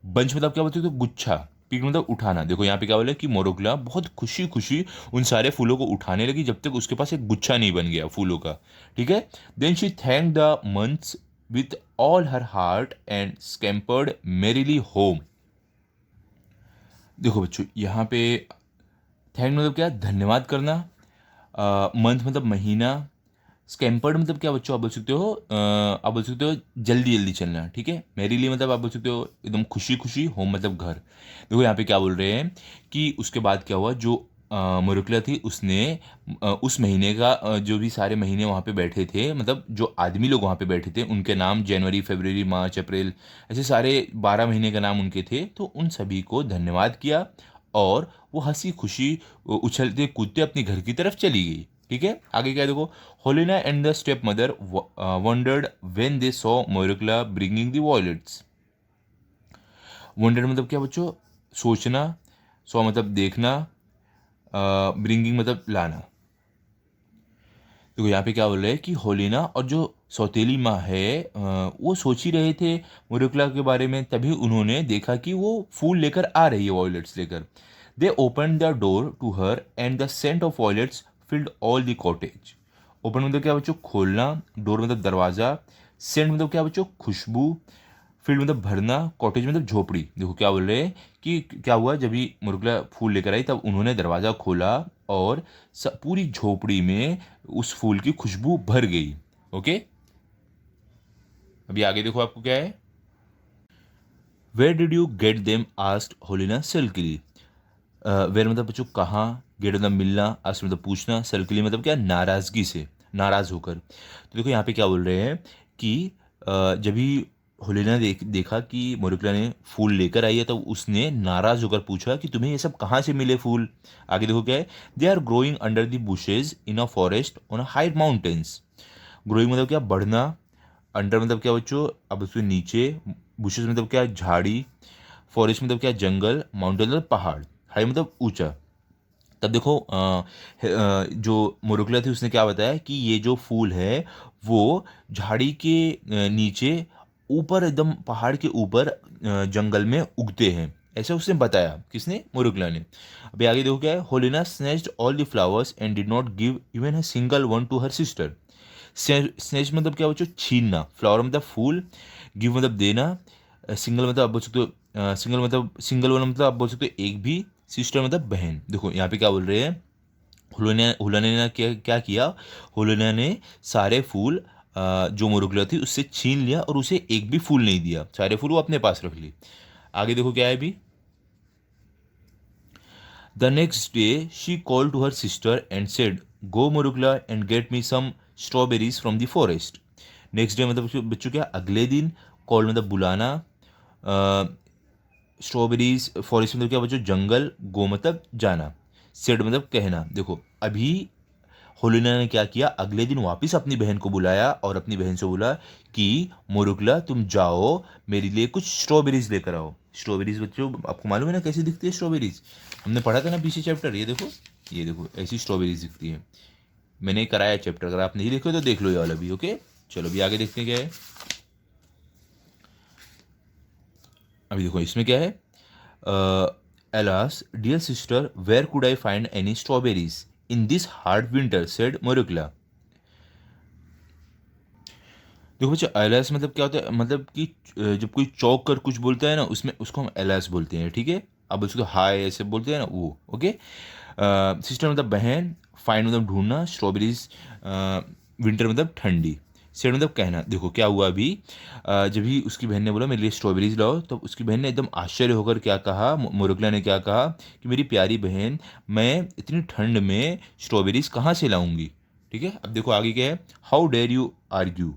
बंच मतलब क्या बोलते हो, गुच्छा, पिक मतलब उठाना। देखो यहाँ पे क्या बोला कि मोरोगला बहुत खुशी खुशी उन सारे फूलों को उठाने लगी जब तक उसके पास एक गुच्छा नहीं बन गया फूलों का। ठीक है, then she thank the months with all her heart and scampered merrily home. देखो बच्चों, यहाँ पे थैंक मतलब क्या, धन्यवाद करना, मंथ मतलब महीना, स्कैम्पर्ड मतलब क्या बच्चों, आप बोल सकते हो आप बोल सकते हो जल्दी जल्दी चलना, ठीक है। मेरी लिए मतलब आप बोल सकते हो एकदम खुशी खुशी, होम मतलब घर। देखो यहाँ पे क्या बोल रहे हैं कि उसके बाद क्या हुआ, जो मुरुकला थी उसने उस महीने का जो भी सारे महीने वहाँ पे बैठे थे, मतलब जो आदमी लोग वहाँ पे बैठे थे उनके नाम, जनवरी फरवरी मार्च अप्रैल, ऐसे सारे 12 महीने का नाम उनके थे, तो उन सभी को धन्यवाद किया और वो हंसी खुशी उछलते कूदते अपने घर की तरफ चली गई, ठीक है। आगे क्या देखो, Holena and the step mother wondered when they saw Marushka bringing the violets. Wondered मतलब क्या बच्चों, सोचना, सॉ मतलब देखना, ब्रिंगिंग मतलब लाना। देखो यहाँ पे क्या बोल रहे हैं कि होलिना और जो सौतेली माँ है वो सोच ही रहे थे मोरुकला के बारे में, तभी उन्होंने देखा कि वो फूल लेकर आ रही है, वॉयलेट्स लेकर। They open the door to her and the scent of violets filled all the cottage. Open मतलब क्या बच्चों, खोलना, डोर मतलब दरवाज़ा, सेंट मतलब क्या बच्चों, खुशबू, फील्ड मतलब भरना, कॉटेज मतलब झोपड़ी। देखो क्या बोल रहे हैं कि क्या हुआ, जब भी मुर्गला फूल लेकर आई तब उन्होंने दरवाज़ा खोला और पूरी झोपड़ी में उस फूल की खुशबू भर गई। ओके, अभी आगे देखो आपको क्या है। Where did you get them asked Holena sulkily. Where मतलब बच्चों कहाँ, गेट मतलब मिलना, आस्क मतलब पूछना, सिल्कली मतलब क्या, नाराज़गी से, नाराज़ होकर। तो देखो यहाँ पे क्या बोल रहे हैं कि जब भी होलिना देखा कि मोरुकला ने फूल लेकर आई है, तो उसने नाराज़ होकर पूछा कि तुम्हें ये सब कहाँ से मिले फूल। आगे देखो क्या है, they are growing under the bushes in a forest on a high mountains. Growing मतलब क्या, बढ़ना, अंडर मतलब क्या बच्चों, अब उसके नीचे, बुशेज मतलब क्या, झाड़ी, फॉरेस्ट मतलब क्या, जंगल, माउंटेन मतलब पहाड़, हाई मतलब ऊंचा। तब देखो जो मुरुगला थी उसने क्या बताया कि ये जो फूल है वो झाड़ी के नीचे, ऊपर एकदम पहाड़ के ऊपर जंगल में उगते हैं, ऐसा उसने बताया। किसने, मुरुगला ने। अभी आगे देखो क्या है, Holena snatched all the flowers and did not give even a single one to her sister. Snatch मतलब क्या बच्चों, छीनना, फ्लावर मतलब फूल, गिव मतलब देना, सिंगल मतलब आप बोल सकते हो सिंगल वन मतलब आप बोल सकते हो एक भी, सिस्टर मतलब बहन। देखो यहाँ पे क्या बोल रहे हैं, हुलाने ने क्या किया, हुलाने ने सारे फूल जो मुरुगला थी उससे छीन लिया और उसे एक भी फूल नहीं दिया, सारे फूल वो अपने पास रख ली। आगे देखो क्या है अभी। The next day she call to her sister and said, go Marushka and get me some strawberries from the forest. Next day मतलब बच्चों क्या, अगले दिन, कॉल मतलब बुलाना, स्ट्रॉबेरीज, फॉरेस्ट मतलब क्या बच्चों, जंगल, गो मतलब जाना, सेड मतलब कहना। देखो अभी होलिना ने क्या किया, अगले दिन वापस अपनी बहन को बुलाया और अपनी बहन से बोला कि मोरुकला तुम जाओ मेरे लिए कुछ स्ट्रॉबेरीज लेकर आओ। स्ट्रॉबेरीज बच्चों आपको मालूम है ना कैसी दिखती है स्ट्रॉबेरीज, हमने पढ़ा था ना पीछे चैप्टर। ये देखो, ये देखो ऐसी स्ट्रॉबेरीज दिखती है, मैंने कराया चैप्टर, अगर आप नहीं देखे तो देख लो ये वाला भी। ओके, चलो अभी आगे देखते हैं क्या है। अभी देखो इसमें क्या है, alas dear sister where could I find any strawberries in this hard winter said Marushka. देखो बच्चा, एलास मतलब क्या होता है, मतलब कि जब कोई चौक कर कुछ बोलता है ना, उसमें उसको हम एलास बोलते हैं, ठीक है। अब उसको हाय ऐसे बोलते हैं ना, वो ओके। सिस्टर मतलब बहन, फाइंड मतलब ढूंढना, स्ट्रॉबेरीज विंटर मतलब ठंडी, सेड मतलब कहना। देखो क्या हुआ अभी, जब भी उसकी बहन ने बोला मेरे लिए स्ट्रॉबेरीज लाओ, तो उसकी बहन ने एकदम आश्चर्य होकर क्या कहा, मुरुगला ने क्या कहा कि मेरी प्यारी बहन, मैं इतनी ठंड में स्ट्रॉबेरीज कहाँ से लाऊंगी, ठीक है। अब देखो आगे क्या है, how dare you argue,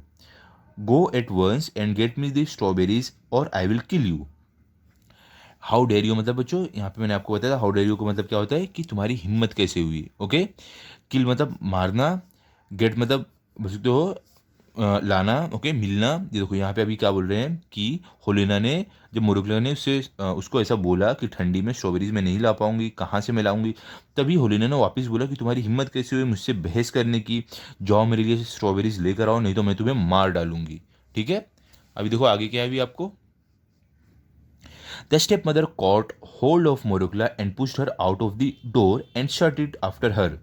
go at once and get me the strawberries or I will kill you. How dare you मतलब बच्चों, यहाँ पे मैंने आपको बताया था हाउ डेयर यू का मतलब क्या होता है कि तुम्हारी हिम्मत कैसे हुई, ओके। किल मतलब मारना, गेट मतलब बोल सकते हो लाना, ओके, मिलना। ये देखो यहाँ पे अभी क्या बोल रहे हैं कि होलिना ने, जब मुरुगला ने उसको ऐसा बोला कि ठंडी में स्ट्रॉबेरीज मैं नहीं ला पाऊंगी, कहाँ से मैं लाऊंगी, तभी होलिना ने वापस बोला कि तुम्हारी हिम्मत कैसे हुई मुझसे बहस करने की, जाओ मेरे लिए स्ट्रॉबेरीज लेकर आओ नहीं तो मैं तुम्हें मार डालूंगी, ठीक है। अभी देखो आगे क्या है अभी आपको। The step mother caught hold of Marushka and pushed her out of the door and shut it after her.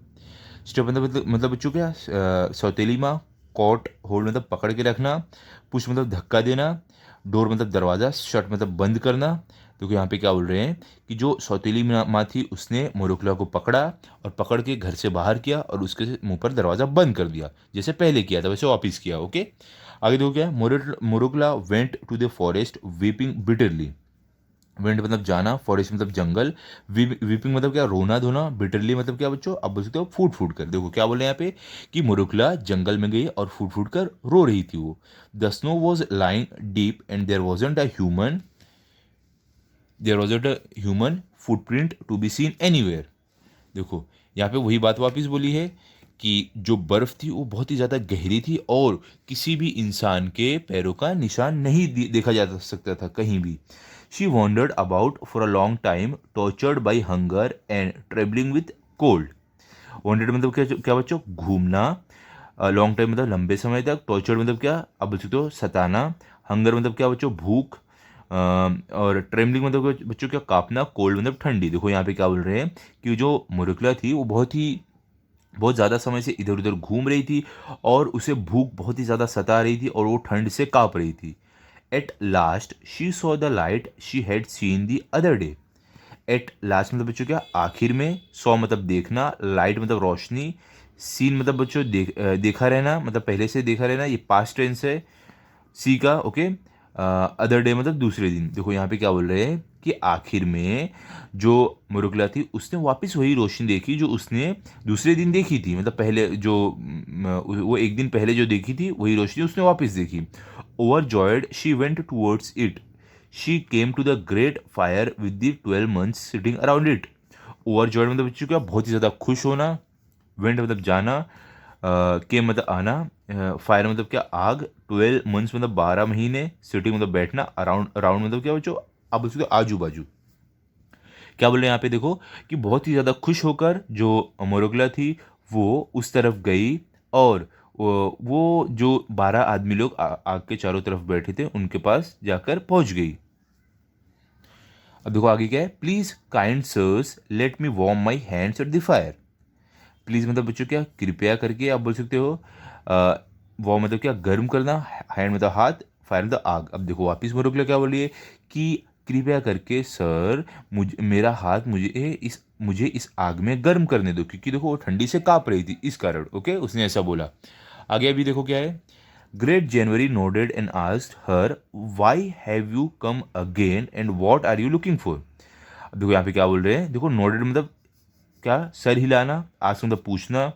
Step मतलब बच्चों क्या, सौतेली माँ कॉट होल्ड मतलब पकड़ के रखना, पुश मतलब धक्का देना, डोर मतलब दरवाज़ा, शट मतलब बंद करना। देखो यहाँ पे क्या बोल रहे हैं कि जो सौतीली माँ थी उसने मोरोक्ला को पकड़ा और पकड़ के घर से बाहर किया और उसके मुंह पर दरवाज़ा बंद कर दिया, जैसे पहले किया था वैसे वापस किया। ओके, आगे देखो क्या है, Marushka went to the forest weeping bitterly. Went मतलब जाना, फॉरेस्ट मतलब जंगल, वीपिंग मतलब क्या रोना धोना, बिटरली मतलब क्या बच्चों आप बोल सकते हो फूट फूट कर। देखो क्या बोले यहाँ पे कि मोरुकला जंगल में गई और फूट फूट कर रो रही थी वो। The snow was lying deep and there wasn't a human footprint to be seen anywhere. देखो यहाँ पे वही बात वापस बोली है कि जो बर्फ़ थी वो बहुत ही ज़्यादा गहरी थी और किसी भी इंसान के पैरों का निशान नहीं देखा जा सकता था कहीं भी। She wandered about for a long time, tortured by hunger and travelling with cold. Wandered मतलब क्या क्या बच्चों, घूमना, लॉन्ग टाइम मतलब लंबे समय तक, टॉर्चर्ड मतलब क्या अब बोल सकते हो सताना, हंगर मतलब क्या बच्चों भूख, और ट्रेमलिंग मतलब बच्चों क्या कांपना, कोल्ड मतलब ठंडी। देखो यहाँ पे क्या बोल रहे हैं कि जो मुरकला थी वो बहुत ज़्यादा समय से इधर उधर घूम रही थी और उसे भूख बहुत ही ज़्यादा सता रही थी और वो ठंड से काँप रही थी। At last she saw the light she had seen the other day. At last मतलब बच्चों क्या आखिर में, सॉ मतलब देखना, लाइट मतलब रोशनी, सीन मतलब बच्चों देखा रहना मतलब पहले से देखा रहना, ये पास्ट टेंस है सी का। ओके, अदर डे मतलब दूसरे दिन। देखो यहाँ पे क्या बोल रहे हैं कि आखिर में जो मुरुगला थी उसने वापस वही रोशनी देखी जो उसने दूसरे दिन देखी थी, मतलब पहले जो वो एक दिन पहले जो देखी थी वही रोशनी उसने वापस देखी। Overjoyed she went towards it, she came to the great fire with the 12 months sitting around it. Overjoyed मतलब बच्चों क्या बहुत ही ज़्यादा खुश होना, वेंट मतलब जाना, के मतलब आना, फायर मतलब क्या आग, 12 मंथ्स मतलब 12 महीने, सिटिंग मतलब बैठना, अराउंड अराउंड मतलब क्या बच्चों आप बोल सकते हो आजू बाजू। क्या बोल रहे हैं यहाँ पे देखो कि बहुत ही ज़्यादा खुश होकर जो मोरोगला थी वो उस तरफ गई और वो जो 12 आदमी लोग आग के चारों तरफ बैठे थे उनके पास जाकर पहुंच गई। अब देखो आगे क्या है, please kind sirs let me warm my hands at the fire. Please मतलब बच्चों क्या कृपया करके आप बोल सकते हो, वार्म मतलब क्या गर्म करना, हैंड मतलब हाथ, फायर मतलब आग। अब देखो वापिस मोरोगला क्या बोलिए कि कृपया करके सर मेरा हाथ मुझे इस आग में गर्म करने दो, क्योंकि देखो वो ठंडी से काँप रही थी इस कारण। ओके, उसने ऐसा बोला। आगे अभी देखो क्या है, great January nodded and asked her why have you come again and what are you looking for. अब देखो यहाँ पे क्या बोल रहे हैं, देखो नोडेड मतलब क्या सर हिलाना, आस्क मतलब पूछना,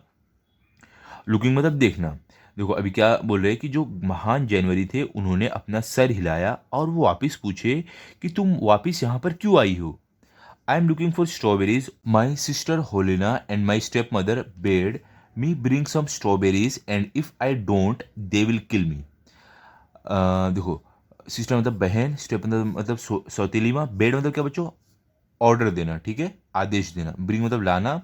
लुकिंग मतलब देखना। देखो अभी क्या बोल रहे हैं कि जो महान जनवरी थे उन्होंने अपना सर हिलाया और वो वापस पूछे कि तुम वापस यहाँ पर क्यों आई हो। I am looking for strawberries, my sister Holena and my step mother bade me bring some strawberries and if I don't they will kill me. देखो सिस्टर मतलब बहन, स्टेप मतलब सौतेली माँ, बेड मतलब क्या बच्चों ऑर्डर देना, ठीक है आदेश देना, ब्रिंग मतलब लाना,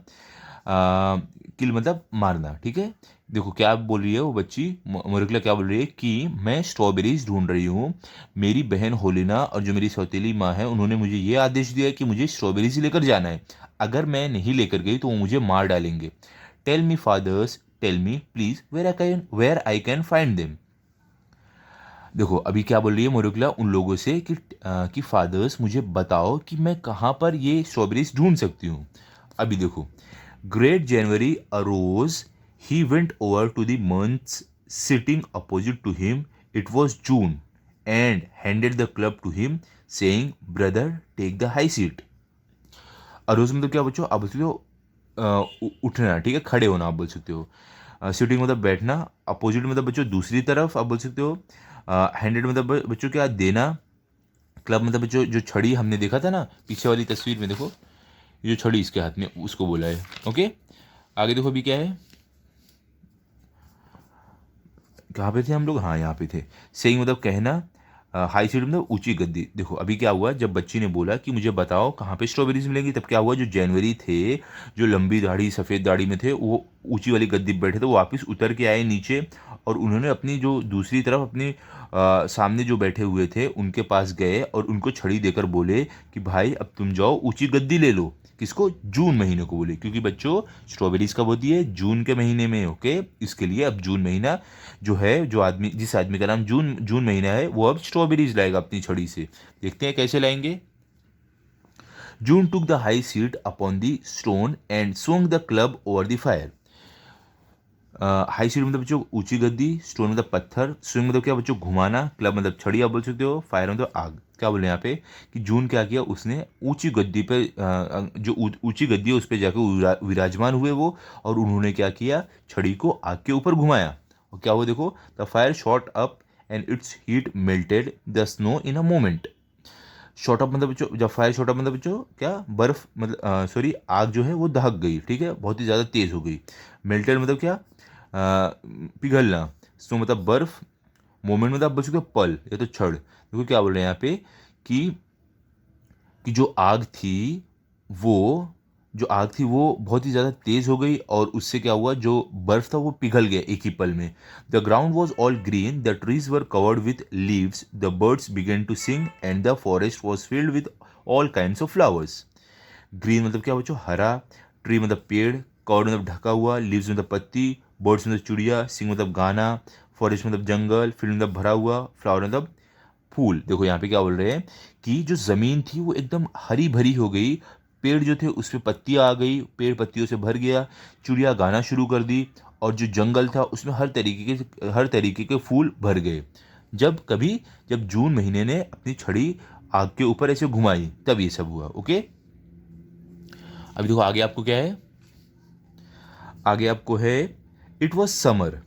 किल मतलब मारना, ठीक है। देखो क्या बोल रही है वो बच्ची मुरगला क्या बोल रही है कि मैं स्ट्रॉबेरीज ढूंढ रही हूँ, मेरी बहन होलिना और जो मेरी सौतेली माँ है उन्होंने मुझे ये आदेश दिया है कि मुझे स्ट्रॉबेरीज लेकर जाना है, अगर मैं नहीं लेकर गई तो वो मुझे मार डालेंगे। Tell me fathers, tell me please where I can find them. देखो अभी क्या बोल रही है मोरुगला उन लोगों से कि फादर्स मुझे बताओ कि मैं कहाँ पर ये स्ट्रॉबेरीज ढूंढ सकती हूँ। अभी देखो great January arose, he went over to the months sitting opposite to him, it was June, and handed the club to him saying brother take the high seat. Arose मतलब क्या बच्चों आप बोल सकते हो उठना, ठीक है खड़े होना आप बोल सकते हो, सिटिंग मतलब बैठना, अपोजिट मतलब बच्चों दूसरी तरफ आप बोल सकते हो, हैंडेड मतलब बच्चों क्या देना, क्लब मतलब बच्चों जो छड़ी हमने देखा था ना पीछे वाली तस्वीर में, देखो ये जो छड़ी इसके हाथ में उसको बोला है। ओके, आगे देखो अभी क्या है, कहाँ पे थे हम लोग, हाँ यहाँ पे थे। सेइंग मतलब कहना, हाई सीट मतलब ऊंची गद्दी। देखो अभी क्या हुआ, जब बच्ची ने बोला कि मुझे बताओ कहाँ पे स्ट्रॉबेरीज मिलेंगी, तब क्या हुआ, जो जनवरी थे, जो लंबी दाढ़ी सफ़ेद दाढ़ी में थे, वो ऊंची वाली गद्दी पे बैठे थे, वो वापस उतर के आए नीचे, और उन्होंने अपनी जो दूसरी तरफ अपनी सामने जो बैठे हुए थे उनके पास गए और उनको छड़ी देकर बोले कि भाई अब तुम जाओ ऊंची गद्दी ले लो। किसको? जून महीने को बोले, क्योंकि बच्चों स्ट्रॉबेरीज कब होती है? जून के महीने में। ओके, इसके लिए अब जून महीना जो है, जो आदमी, जिस आदमी का नाम जून जून महीना है, वो अब स्ट्रॉबेरीज लाएगा अपनी छड़ी से। देखते हैं कैसे लाएंगे। June took the high seat upon the stone and swung the club over the fire. High seat मतलब बच्चों ऊंची गद्दी, स्टोन मतलब पत्थर, स्विंग मतलब क्या बच्चों? घुमाना, क्लब मतलब छड़ी आप बोल सकते हो, फायर मतलब आग। क्या बोले यहाँ पे कि जून क्या किया, उसने ऊंची गद्दी पे जो ऊंची गद्दी है उस पर जाकर विराजमान हुए वो, और उन्होंने क्या किया, छड़ी को आग के ऊपर घुमाया, और क्या हुआ देखो, the fire shot up and it's heat melted the snow in a moment. Shot up मतलब बच्चों, जब फायर शॉट अप मतलब बच्चों क्या, बर्फ मतलब सॉरी, आग जो है वो दहक गई, ठीक है, बहुत ही ज़्यादा तेज़ हो गई। मेल्टेड मतलब क्या, पिघलना। स्नो मतलब बर्फ, मोमेंट मतलब आप बोल सकते हो पल या तो क्षण। देखो क्या बोल रहे हैं यहाँ पे कि जो आग थी, वो जो आग थी वो बहुत ही ज़्यादा तेज़ हो गई, और उससे क्या हुआ, जो बर्फ था वो पिघल गया एक ही पल में। The ground was all green, the trees were covered with leaves, the birds began to sing and the forest was filled with all kinds of flowers. Green मतलब क्या बच्चों? हरा, ट्री मतलब पेड़, कवर्ड मतलब ढका हुआ, लीव्स मतलब पत्ती, बर्ड्स मतलब चिड़िया, सिंग मतलब गाना, फॉरेस्ट मतलब जंगल, फील्ड मतलब भरा हुआ, फ्लावर मतलब फूल। देखो यहाँ पे क्या बोल रहे हैं कि जो ज़मीन थी वो एकदम हरी भरी हो गई, पेड़ जो थे उस पर पत्तियाँ आ गई, पेड़ पत्तियों से भर गया, चिड़िया गाना शुरू कर दी, और जो जंगल था उसमें हर तरीके के फूल भर गए। जब जून महीने ने अपनी छड़ी आग के ऊपर ऐसे घुमाई, तब ये सब हुआ। ओके, अभी देखो आगे आपको क्या है, आगे आपको है इट वॉज समर।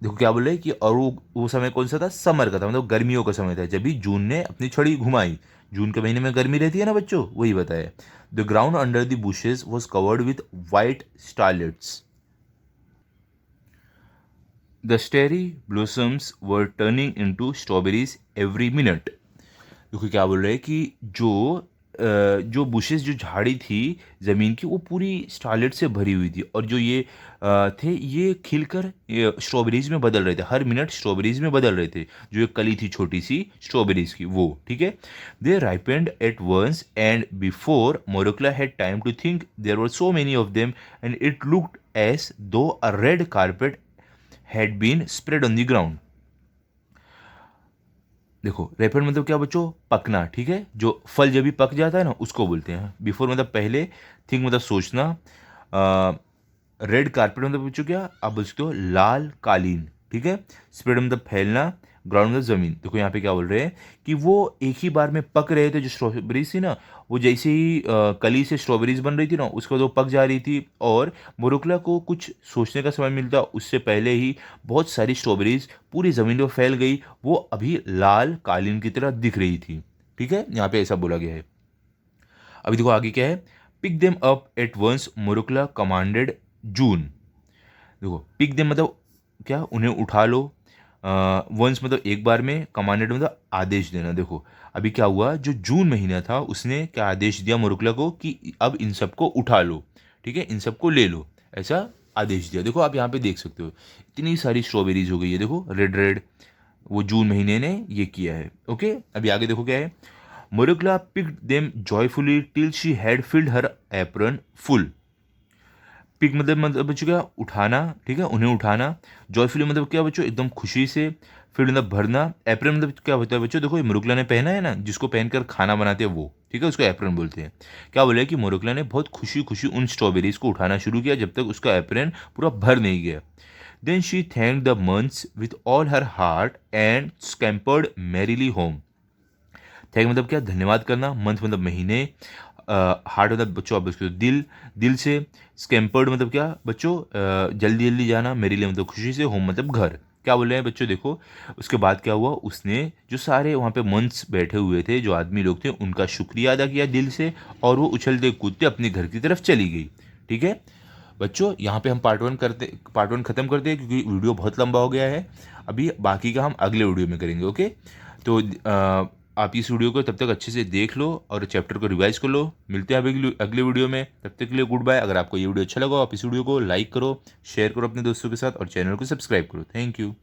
देखो क्या बोल रहे हैं कि, और वो समय कौन सा था? समर का था, मतलब गर्मियों का समय था, जब भी जून ने अपनी छड़ी घुमाई। जून के महीने में गर्मी रहती है ना बच्चों, वही बताया। The ground under the bushes was covered with white starlets, the starry blossoms were turning into strawberries every minute. देखो क्या बोल रहे हैं कि जो बुशेस, जो झाड़ी थी ज़मीन की, वो पूरी स्टारलेट से भरी हुई थी, और जो ये थे, ये खिलकर स्ट्रॉबेरीज में बदल रहे थे, हर मिनट स्ट्रॉबेरीज में बदल रहे थे, जो एक कली थी छोटी सी स्ट्रॉबेरीज की, वो, ठीक है। They ripened at once and before Marouckla had time to think there were so many of them and it looked as though a red carpet had been spread on the ground. देखो ripened मतलब क्या बच्चों? पकना, ठीक है, जो फल जब भी पक जाता है ना उसको बोलते हैं। बिफोर मतलब पहले, थिंक मतलब सोचना, रेड कारपेट मतलब बच्चों क्या, आप बोल सकते हो लाल कालीन, ठीक है। स्प्रेड मतलब फैलना, ग्राउंड मतलब जमीन। देखो यहाँ पे क्या बोल रहे हैं कि वो एक ही बार में पक रहे थे, जो स्ट्रॉबेरीज थी ना, वो जैसे ही कली से स्ट्रॉबेरीज बन रही थी ना, उसके बाद वो पक जा रही थी, और मोरोक्ला को कुछ सोचने का समय मिलता, उससे पहले ही बहुत सारी स्ट्रॉबेरीज पूरी ज़मीन पर फैल गई, वो अभी लाल कालीन की तरह दिख रही थी, ठीक है, यहाँ पे ऐसा बोला गया है। अभी देखो आगे क्या है, pick them up at once Marouckla commanded June. देखो पिक देम मतलब क्या, उन्हें उठा लो, वंस मतलब एक बार में, कमांडेड मतलब आदेश देना। देखो अभी क्या हुआ, जो जून महीना था उसने क्या आदेश दिया मोरोक्ला को कि अब इन सबको उठा लो, ठीक है, इन सबको ले लो, ऐसा आदेश दिया। देखो आप यहाँ पे देख सकते हो इतनी सारी स्ट्रॉबेरीज हो गई है, देखो रेड रेड, वो जून महीने ने ये किया है। ओके, अभी आगे देखो क्या है, Marouckla picked them joyfully till she had filled her apron full. Pick मतलब बच्चों क्या, उठाना, ठीक है, उन्हें उठाना। जॉयफुली मतलब क्या बच्चों, एकदम खुशी से। फिर मतलब भरना। एप्रन मतलब क्या होता है बच्चों, देखो ये मुरुकला ने पहना है ना, जिसको पहनकर खाना बनाते हैं वो, ठीक है, उसको एप्रन बोलते हैं। क्या बोले कि मुरुकला ने बहुत खुशी खुशी उन स्ट्रॉबेरीज को उठाना शुरू किया जब तक उसका एप्रन पूरा भर नहीं गया। Then she thank the months with all her heart and scampered merrily home. Thank मतलब क्या, धन्यवाद करना, मंथ मतलब महीने, हार्ट मतलब बच्चों आप उसके दिल, दिल से। स्कैम्पर्ड मतलब क्या बच्चों, जल्दी जल्दी जाना, मेरे लिए मतलब खुशी से, होम मतलब घर। क्या बोल रहे हैं बच्चों, देखो उसके बाद क्या हुआ, उसने जो सारे वहाँ पे मंथ्स बैठे हुए थे, जो आदमी लोग थे, उनका शुक्रिया अदा किया दिल से, और वो उछलते कूदते अपने घर की तरफ चली गई, ठीक है। बच्चों यहाँ पे हम पार्ट वन ख़त्म करते हैं, क्योंकि वीडियो बहुत लंबा हो गया है। अभी बाकी का हम अगले वीडियो में करेंगे। ओके, तो आप इस वीडियो को तब तक अच्छे से देख लो और चैप्टर को रिवाइज कर लो। मिलते हैं अगले वीडियो में, तब तक के लिए गुड बाय। अगर आपको ये वीडियो अच्छा लगा आप इस वीडियो को लाइक करो, शेयर करो अपने दोस्तों के साथ और चैनल को सब्सक्राइब करो। Thank you.